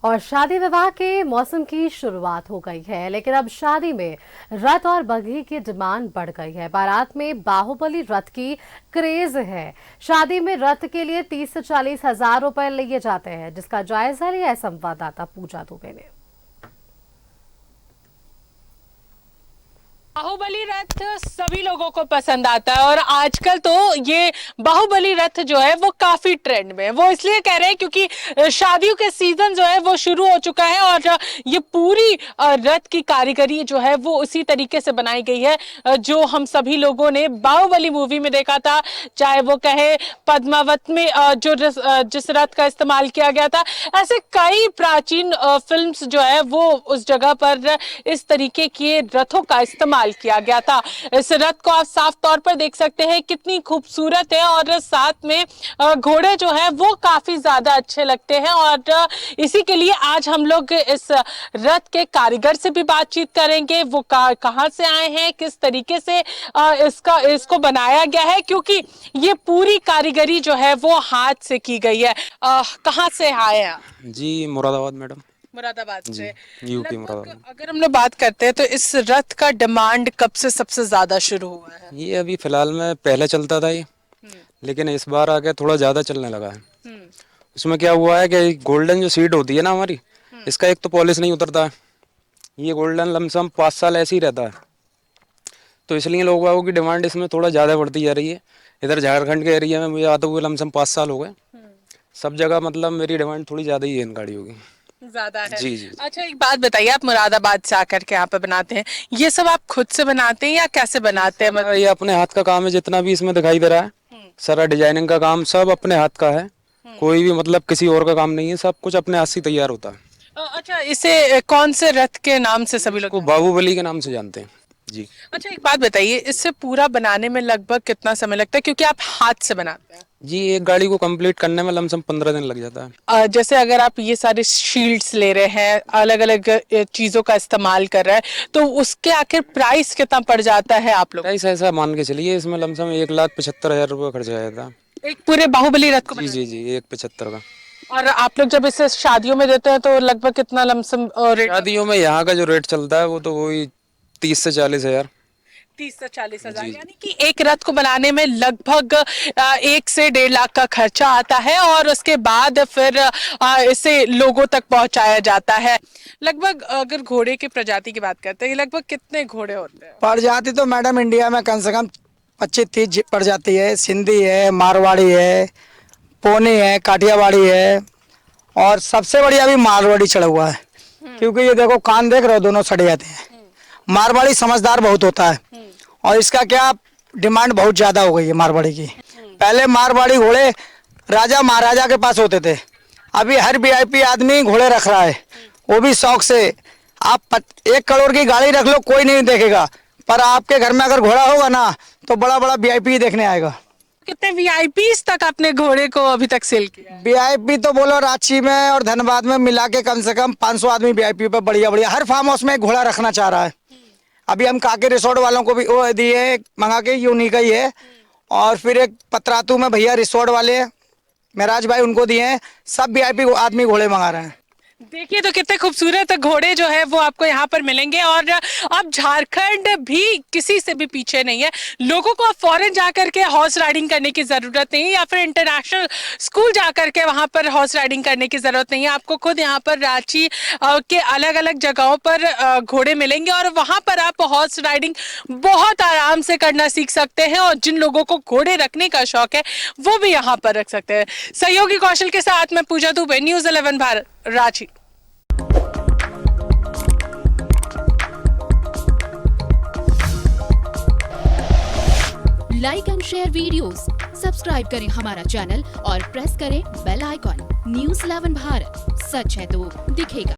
और शादी विवाह के मौसम की शुरुआत हो गई है, लेकिन अब शादी में रथ और बग्घी की डिमांड बढ़ गई है। बारात में बाहुबली रथ की क्रेज है। शादी में रथ के लिए 30 से 40 हजार रुपए लिए जाते हैं, जिसका जायजा लिया है संवाददाता पूजा दुबे ने। बाहुबली रथ सभी लोगों को पसंद आता है और आजकल तो ये बाहुबली रथ जो है वो काफी ट्रेंड में है। वो इसलिए कह रहे हैं क्योंकि शादियों के सीजन जो है वो शुरू हो चुका है और ये पूरी रथ की कारीगरी जो है वो उसी तरीके से बनाई गई है जो हम सभी लोगों ने बाहुबली मूवी में देखा था। चाहे वो कहे पद्मावत में जो जिस रथ का इस्तेमाल किया गया था, ऐसे कई प्राचीन फिल्म्स जो है वो उस जगह पर इस तरीके के रथों का इस्तेमाल किया गया था। इस रथ को आप साफ तौर पर देख सकते हैं कितनी खूबसूरत है और साथ में घोड़े जो है वो काफी ज्यादा अच्छे लगते हैं और इसी के लिए आज हम लोग इस रथ के कारीगर से भी बातचीत करेंगे। वो कहां से आए हैं, किस तरीके से इसको बनाया गया है, क्योंकि ये पूरी कारीगरी जो है वो हाथ से की गई है। कहां से आए हैं? जी, मुरादाबाद मैडम। मुरादाबाद से। यूपी लगभग मुरादाबाद। अगर हम लोग बात करते हैं तो इस रथ का डिमांड कब से सबसे ज्यादा शुरू हुआ है? ये अभी फिलहाल में पहले चलता था ये, लेकिन इस बार आके थोड़ा ज़्यादा चलने लगा है। उसमें क्या हुआ है कि गोल्डन जो सीट होती है ना हमारी, इसका एक तो पॉलिश नहीं उतरता है। ये गोल्डन लमसम 5 साल ऐसे ही रहता है, तो इसलिए लोगों की डिमांड इसमें थोड़ा ज़्यादा बढ़ती जा रही है। इधर झारखंड के एरिया में मुझे आते हुए लमसम 5 साल हो गए। सब जगह मतलब मेरी डिमांड थोड़ी ज़्यादा ही है इन गाड़ियों की। ज्यादा है। जी जी। अच्छा, एक बात बताइए, आप मुरादाबाद से आकर के यहाँ पे बनाते हैं, ये सब आप खुद से बनाते हैं या कैसे बनाते हैं? मेरा ये अपने हाथ का काम है, जितना भी इसमें दिखाई दे रहा है सारा डिजाइनिंग का काम सब अपने हाथ का है। कोई भी मतलब किसी और का काम नहीं है, सब कुछ अपने हाथ से तैयार होता है। अच्छा, इसे कौन से रथ के नाम से सभी लोग? को बाहुबली के नाम से जानते हैं जी। अच्छा, एक बात बताइए, इससे पूरा बनाने में लगभग कितना समय लगता है, क्योंकि आप हाथ से बनाते हैं? जी, एक गाड़ी को कंप्लीट करने में लमसम 15 दिन लग जाता है। जैसे अगर आप ये सारे शील्ड्स ले रहे हैं, अलग अलग चीजों का इस्तेमाल कर रहे हैं, तो उसके आखिर प्राइस कितना पड़ जाता है आप लोग? प्राइस ऐसा मान के चलिए, इसमें लमसम 1,75,000 रुपये खर्च आया था। एक पूरे बाहुबली रथ को जी जी जी, 1,75 का। और आप लोग जब इसे शादियों में देते हैं तो लगभग कितना लमसम रेट? शादियों में यहाँ का जो रेट चलता है वो तो वही 30 से 40 हजार। 30 से 40 हजार, यानी कि एक रथ को बनाने में लगभग 1 से 1.5 लाख का खर्चा आता है और उसके बाद फिर इसे लोगों तक पहुंचाया जाता है। लगभग अगर घोड़े की प्रजाति की बात करते हैं, लगभग कितने घोड़े होते हैं? प्रजाति तो मैडम इंडिया में कम से कम 25-30 प्रजाति है। सिंधी है, मारवाड़ी है, पोनी है, काठियावाड़ी है और सबसे बढ़िया अभी मारवाड़ी चढ़ा हुआ है। क्योंकि ये देखो कान देख रहे हो, दोनों सड़ जाते हैं। मारवाड़ी समझदार बहुत होता है और इसका क्या डिमांड बहुत ज्यादा हो गई है मारवाड़ी की। पहले मारवाड़ी घोड़े राजा महाराजा के पास होते थे, अभी हर वीआईपी आदमी घोड़े रख रहा है, वो भी शौक से। आप 1 करोड़ की गाड़ी रख लो, कोई नहीं देखेगा, पर आपके घर में अगर घोड़ा होगा ना तो बड़ा बड़ा वीआईपी देखने आएगा। कितने वीआईपीज तक आपने घोड़े को अभी तक सेल किया है? वीआईपी तो बोलो रांची में और धनबाद में मिला के कम से कम 500 आदमी वीआईपी पे बढ़िया बढ़िया हर फार्म हाउस में एक घोड़ा रखना चाह रहा है। अभी हम काके रिसोर्ट वालों को भी वो दिए मंगा के, यूनिक ही है। और फिर एक पतरातू में भैया रिसोर्ट वाले महराज भाई, उनको दिए हैं। सब वीआईपी आदमी घोड़े मंगा रहे हैं। देखिए तो कितने खूबसूरत घोड़े जो है वो आपको यहाँ पर मिलेंगे और अब झारखंड भी किसी से भी पीछे नहीं है। लोगों को अब फॉरेन जाकर के हॉर्स राइडिंग करने की जरूरत नहीं है या फिर इंटरनेशनल स्कूल जाकर के वहां पर हॉर्स राइडिंग करने की जरूरत नहीं है। आपको खुद यहाँ पर रांची के अलग अलग जगहों पर घोड़े मिलेंगे और वहां पर आप हॉर्स राइडिंग बहुत आराम से करना सीख सकते हैं और जिन लोगों को घोड़े रखने का शौक है वो भी यहाँ पर रख सकते हैं। सहयोगी कौशल के साथ मैं Pooja Dubey, News 11 Bharat, Ranchi. Like and share videos, subscribe करें हमारा चैनल और प्रेस करें बेल आइकॉन। News 11 भारत, सच है तो दिखेगा।